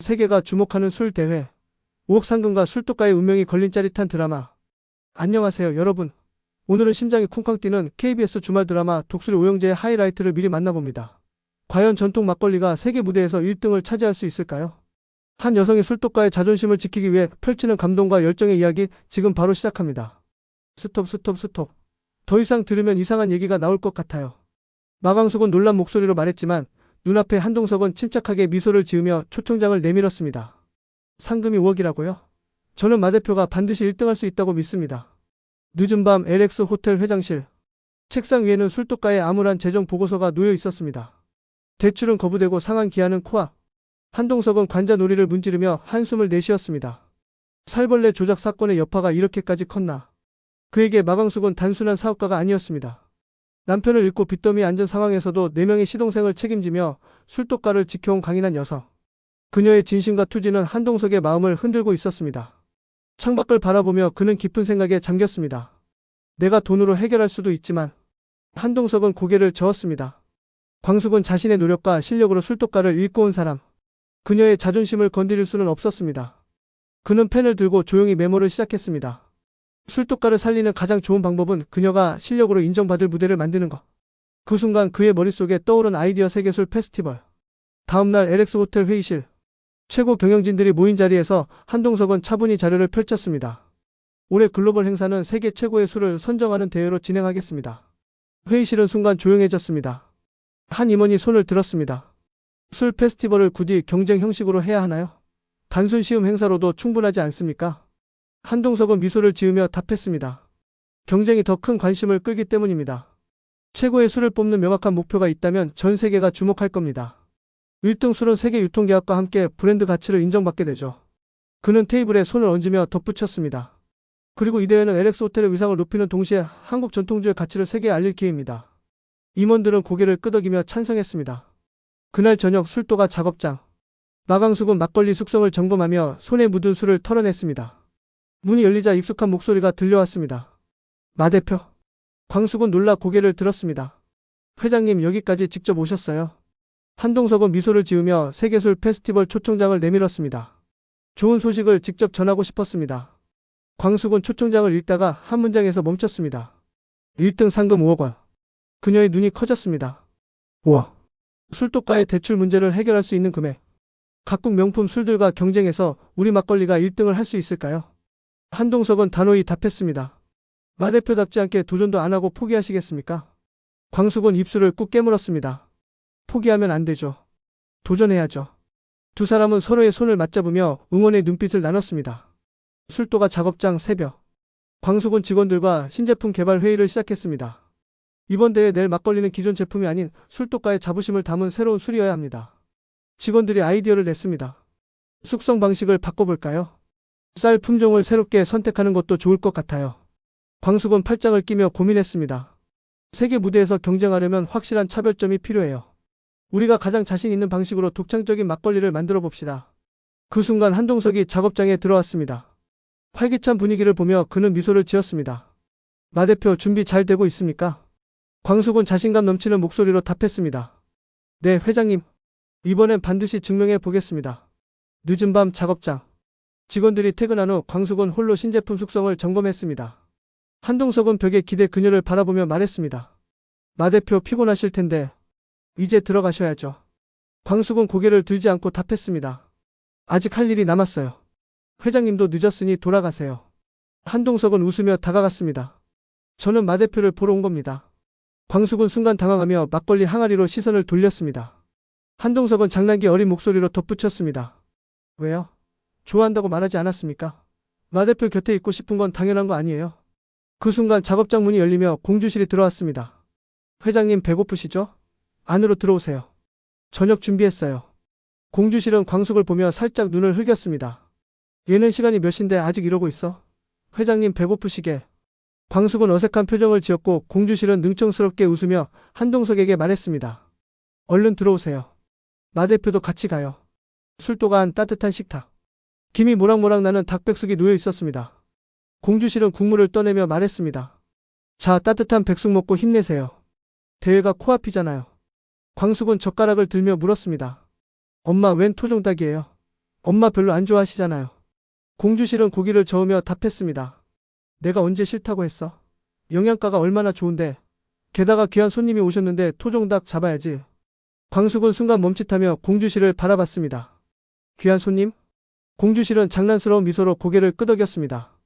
세계가 주목하는 술 대회. 5억 상금과 술독가의 운명이 걸린 짜릿한 드라마. 안녕하세요, 여러분. 오늘은 심장이 쿵쾅 뛰는 KBS 주말 드라마 독수리 오영재의 하이라이트를 미리 만나봅니다. 과연 전통 막걸리가 세계 무대에서 1등을 차지할 수 있을까요? 한 여성의 술독가의 자존심을 지키기 위해 펼치는 감동과 열정의 이야기 지금 바로 시작합니다. 스톱. 더 이상 들으면 이상한 얘기가 나올 것 같아요. 마광숙은 놀란 목소리로 말했지만 눈앞에 한동석은 침착하게 미소를 지으며 초청장을 내밀었습니다. 상금이 5억이라고요? 저는 마 대표가 반드시 1등할 수 있다고 믿습니다. 늦은 밤 LX 호텔 회장실. 책상 위에는 술독가의 암울한 재정 보고서가 놓여 있었습니다. 대출은 거부되고 상환 기한은 코앞. 한동석은 관자 놀이를 문지르며 한숨을 내쉬었습니다. 살벌레 조작 사건의 여파가 이렇게까지 컸나. 그에게 마광숙은 단순한 사업가가 아니었습니다. 남편을 잃고 빚더미 앉은 상황에서도 4명의 시동생을 책임지며 술독가를 지켜온 강인한 여성. 그녀의 진심과 투지는 한동석의 마음을 흔들고 있었습니다. 창밖을 바라보며 그는 깊은 생각에 잠겼습니다. 내가 돈으로 해결할 수도 있지만. 한동석은 고개를 저었습니다. 광숙은 자신의 노력과 실력으로 술독가를 잃고 온 사람. 그녀의 자존심을 건드릴 수는 없었습니다. 그는 펜을 들고 조용히 메모를 시작했습니다. 술독가를 살리는 가장 좋은 방법은 그녀가 실력으로 인정받을 무대를 만드는 것. 그 순간 그의 머릿속에 떠오른 아이디어 세계술 페스티벌. 다음날 LX 호텔 회의실. 최고 경영진들이 모인 자리에서 한동석은 차분히 자료를 펼쳤습니다. 올해 글로벌 행사는 세계 최고의 술을 선정하는 대회로 진행하겠습니다. 회의실은 순간 조용해졌습니다. 한 임원이 손을 들었습니다. 술 페스티벌을 굳이 경쟁 형식으로 해야 하나요? 단순 시음 행사로도 충분하지 않습니까? 한동석은 미소를 지으며 답했습니다. 경쟁이 더 큰 관심을 끌기 때문입니다. 최고의 술을 뽑는 명확한 목표가 있다면 전 세계가 주목할 겁니다. 1등 술은 세계 유통계약과 함께 브랜드 가치를 인정받게 되죠. 그는 테이블에 손을 얹으며 덧붙였습니다. 그리고 이 대회는 LX 호텔의 위상을 높이는 동시에 한국 전통주의 가치를 세계에 알릴 기회입니다. 임원들은 고개를 끄덕이며 찬성했습니다. 그날 저녁 술독가 작업장. 마광숙은 막걸리 숙성을 점검하며 손에 묻은 술을 털어냈습니다. 문이 열리자 익숙한 목소리가 들려왔습니다. 마 대표. 광숙은 놀라 고개를 들었습니다. 회장님 여기까지 직접 오셨어요. 한동석은 미소를 지으며 세계술 페스티벌 초청장을 내밀었습니다. 좋은 소식을 직접 전하고 싶었습니다. 광숙은 초청장을 읽다가 한 문장에서 멈췄습니다. 1등 상금 5억 원. 그녀의 눈이 커졌습니다. 5억. 술독가의 대출 문제를 해결할 수 있는 금액. 각국 명품 술들과 경쟁해서 우리 막걸리가 1등을 할 수 있을까요? 한동석은 단호히 답했습니다. 마 대표답지 않게 도전도 안 하고 포기하시겠습니까? 광숙은 입술을 꾹 깨물었습니다. 포기하면 안 되죠. 도전해야죠. 두 사람은 서로의 손을 맞잡으며 응원의 눈빛을 나눴습니다. 술독가 작업장 새벽. 광숙은 직원들과 신제품 개발 회의를 시작했습니다. 이번 대회 낼 막걸리는 기존 제품이 아닌 술독가의 자부심을 담은 새로운 술이어야 합니다. 직원들이 아이디어를 냈습니다. 숙성 방식을 바꿔볼까요? 쌀 품종을 새롭게 선택하는 것도 좋을 것 같아요. 광숙은 팔짱을 끼며 고민했습니다. 세계 무대에서 경쟁하려면 확실한 차별점이 필요해요. 우리가 가장 자신 있는 방식으로 독창적인 막걸리를 만들어 봅시다. 그 순간 한동석이 작업장에 들어왔습니다. 활기찬 분위기를 보며 그는 미소를 지었습니다. 마 대표 준비 잘 되고 있습니까? 광숙은 자신감 넘치는 목소리로 답했습니다. 네, 회장님. 이번엔 반드시 증명해 보겠습니다. 늦은 밤 작업장. 직원들이 퇴근한 후 광숙은 홀로 신제품 숙성을 점검했습니다. 한동석은 벽에 기대 그녀를 바라보며 말했습니다. 마 대표 피곤하실 텐데 이제 들어가셔야죠. 광숙은 고개를 들지 않고 답했습니다. 아직 할 일이 남았어요. 회장님도 늦었으니 돌아가세요. 한동석은 웃으며 다가갔습니다. 저는 마 대표를 보러 온 겁니다. 광숙은 순간 당황하며 막걸리 항아리로 시선을 돌렸습니다. 한동석은 장난기 어린 목소리로 덧붙였습니다. 왜요? 좋아한다고 말하지 않았습니까? 마 대표 곁에 있고 싶은 건 당연한 거 아니에요? 그 순간 작업장 문이 열리며 공주실이 들어왔습니다. 회장님 배고프시죠? 안으로 들어오세요. 저녁 준비했어요. 공주실은 광숙을 보며 살짝 눈을 흘겼습니다. 얘는 시간이 몇 시인데 아직 이러고 있어? 회장님 배고프시게. 광숙은 어색한 표정을 지었고 공주실은 능청스럽게 웃으며 한동석에게 말했습니다. 얼른 들어오세요. 마 대표도 같이 가요. 술독가 한 따뜻한 식탁. 김이 모락모락 나는 닭백숙이 놓여 있었습니다. 공주실은 국물을 떠내며 말했습니다. 자, 따뜻한 백숙 먹고 힘내세요. 대회가 코앞이잖아요. 광숙은 젓가락을 들며 물었습니다. 엄마 웬 토종닭이에요? 엄마 별로 안 좋아하시잖아요. 공주실은 고기를 저으며 답했습니다. 내가 언제 싫다고 했어? 영양가가 얼마나 좋은데. 게다가 귀한 손님이 오셨는데 토종닭 잡아야지. 광숙은 순간 멈칫하며 공주실을 바라봤습니다. 귀한 손님? 공주실은 장난스러운 미소로 고개를 끄덕였습니다.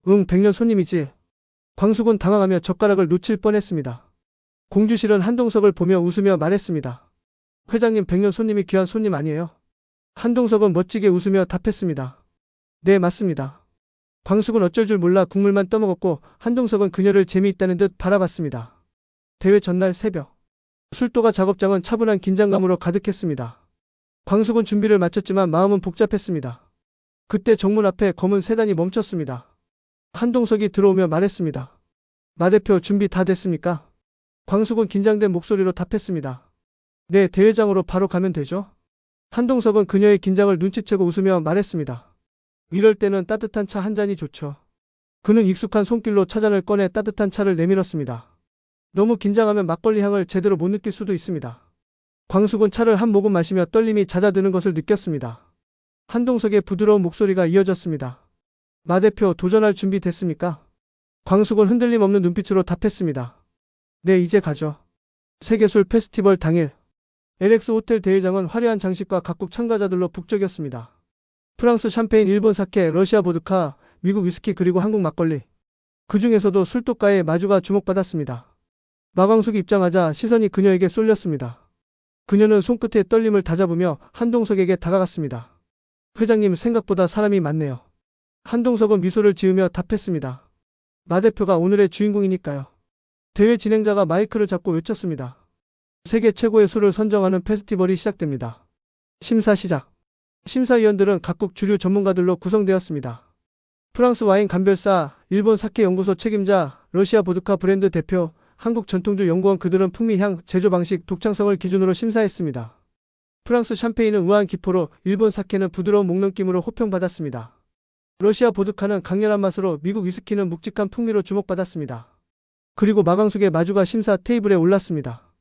응, 백년 손님이지. 광숙은 당황하며 젓가락을 놓칠 뻔했습니다. 공주실은 한동석을 보며 웃으며 말했습니다. 회장님, 백년 손님이 귀한 손님 아니에요? 한동석은 멋지게 웃으며 답했습니다. 네, 맞습니다. 광숙은 어쩔 줄 몰라 국물만 떠먹었고 한동석은 그녀를 재미있다는 듯 바라봤습니다. 대회 전날 새벽. 술도가 작업장은 차분한 긴장감으로 가득했습니다. 광숙은 준비를 마쳤지만 마음은 복잡했습니다. 그때 정문 앞에 검은 세단이 멈췄습니다. 한동석이 들어오며 말했습니다. 마 대표, 준비 다 됐습니까? 광숙은 긴장된 목소리로 답했습니다. 네, 대회장으로 바로 가면 되죠? 한동석은 그녀의 긴장을 눈치채고 웃으며 말했습니다. 이럴 때는 따뜻한 차 한 잔이 좋죠. 그는 익숙한 손길로 차잔을 꺼내 따뜻한 차를 내밀었습니다. 너무 긴장하면 막걸리 향을 제대로 못 느낄 수도 있습니다. 광숙은 차를 한 모금 마시며 떨림이 잦아드는 것을 느꼈습니다. 한동석의 부드러운 목소리가 이어졌습니다. 마 대표, 도전할 준비 됐습니까? 광숙은 흔들림 없는 눈빛으로 답했습니다. 네, 이제 가죠. 세계술 페스티벌 당일. LX 호텔 대회장은 화려한 장식과 각국 참가자들로 북적였습니다. 프랑스 샴페인, 일본 사케, 러시아 보드카, 미국 위스키 그리고 한국 막걸리. 그 중에서도 술도가의 마주가 주목받았습니다. 마광숙이 입장하자 시선이 그녀에게 쏠렸습니다. 그녀는 손끝에 떨림을 다잡으며 한동석에게 다가갔습니다. 회장님, 생각보다 사람이 많네요. 한동석은 미소를 지으며 답했습니다. 마 대표가 오늘의 주인공이니까요. 대회 진행자가 마이크를 잡고 외쳤습니다. 세계 최고의 술을 선정하는 페스티벌이 시작됩니다. 심사 시작. 심사위원들은 각국 주류 전문가들로 구성되었습니다. 프랑스 와인 감별사, 일본 사케 연구소 책임자, 러시아 보드카 브랜드 대표, 한국 전통주 연구원, 그들은 풍미향, 제조 방식, 독창성을 기준으로 심사했습니다. 프랑스 샴페인은 우아한 기포로, 일본 사케는 부드러운 목넘김으로 호평받았습니다. 러시아 보드카는 강렬한 맛으로, 미국 위스키는 묵직한 풍미로 주목받았습니다. 그리고 마광숙의 마주가 심사 테이블에 올랐습니다.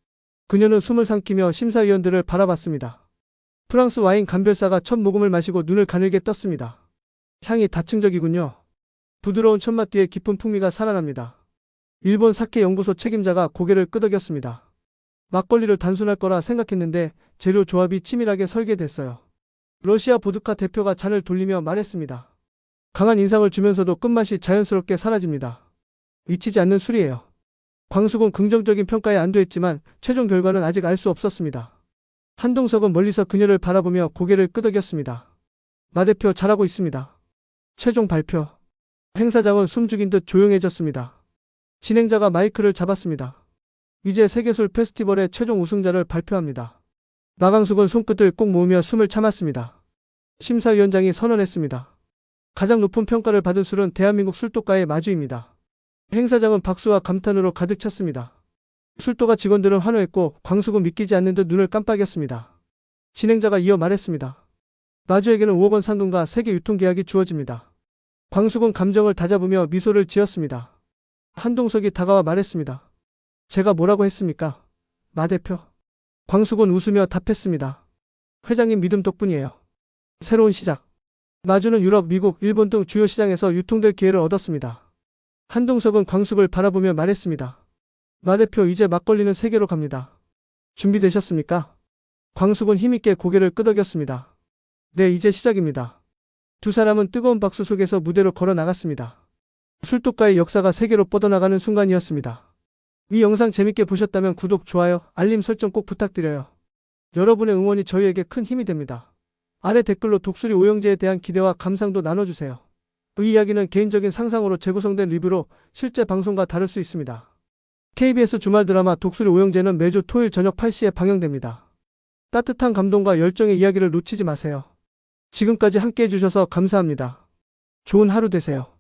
그녀는 숨을 삼키며 심사위원들을 바라봤습니다. 프랑스 와인 감별사가 첫 모금을 마시고 눈을 가늘게 떴습니다. 향이 다층적이군요. 부드러운 첫맛 뒤에 깊은 풍미가 살아납니다. 일본 사케 연구소 책임자가 고개를 끄덕였습니다. 막걸리를 단순할 거라 생각했는데 재료 조합이 치밀하게 설계됐어요. 러시아 보드카 대표가 잔을 돌리며 말했습니다. 강한 인상을 주면서도 끝맛이 자연스럽게 사라집니다. 잊히지 않는 술이에요. 광숙은 긍정적인 평가에 안도했지만 최종 결과는 아직 알 수 없었습니다. 한동석은 멀리서 그녀를 바라보며 고개를 끄덕였습니다. 마 대표, 잘하고 있습니다. 최종 발표. 행사장은 숨죽인 듯 조용해졌습니다. 진행자가 마이크를 잡았습니다. 이제 세계술 페스티벌의 최종 우승자를 발표합니다. 마광숙은 손끝을 꼭 모으며 숨을 참았습니다. 심사위원장이 선언했습니다. 가장 높은 평가를 받은 술은 대한민국 술도가의 마주입니다. 행사장은 박수와 감탄으로 가득 찼습니다. 술도가 직원들은 환호했고 광숙은 믿기지 않는 듯 눈을 깜빡였습니다. 진행자가 이어 말했습니다. 마주에게는 5억 원 상금과 세계 유통계약이 주어집니다. 광숙은 감정을 다잡으며 미소를 지었습니다. 한동석이 다가와 말했습니다. 제가 뭐라고 했습니까? 마 대표. 광숙은 웃으며 답했습니다. 회장님 믿음 덕분이에요. 새로운 시작. 마주는 유럽, 미국, 일본 등 주요 시장에서 유통될 기회를 얻었습니다. 한동석은 광숙을 바라보며 말했습니다. 마 대표, 이제 막걸리는 세계로 갑니다. 준비되셨습니까? 광숙은 힘있게 고개를 끄덕였습니다. 네, 이제 시작입니다. 두 사람은 뜨거운 박수 속에서 무대로 걸어 나갔습니다. 술도가의 역사가 세계로 뻗어나가는 순간이었습니다. 이 영상 재밌게 보셨다면 구독, 좋아요, 알림 설정 꼭 부탁드려요. 여러분의 응원이 저희에게 큰 힘이 됩니다. 아래 댓글로 독수리 오영재에 대한 기대와 감상도 나눠주세요. 이 이야기는 개인적인 상상으로 재구성된 리뷰로 실제 방송과 다를 수 있습니다. KBS 주말 드라마 독수리 오영재는 매주 토요일 저녁 8시에 방영됩니다. 따뜻한 감동과 열정의 이야기를 놓치지 마세요. 지금까지 함께 해주셔서 감사합니다. 좋은 하루 되세요.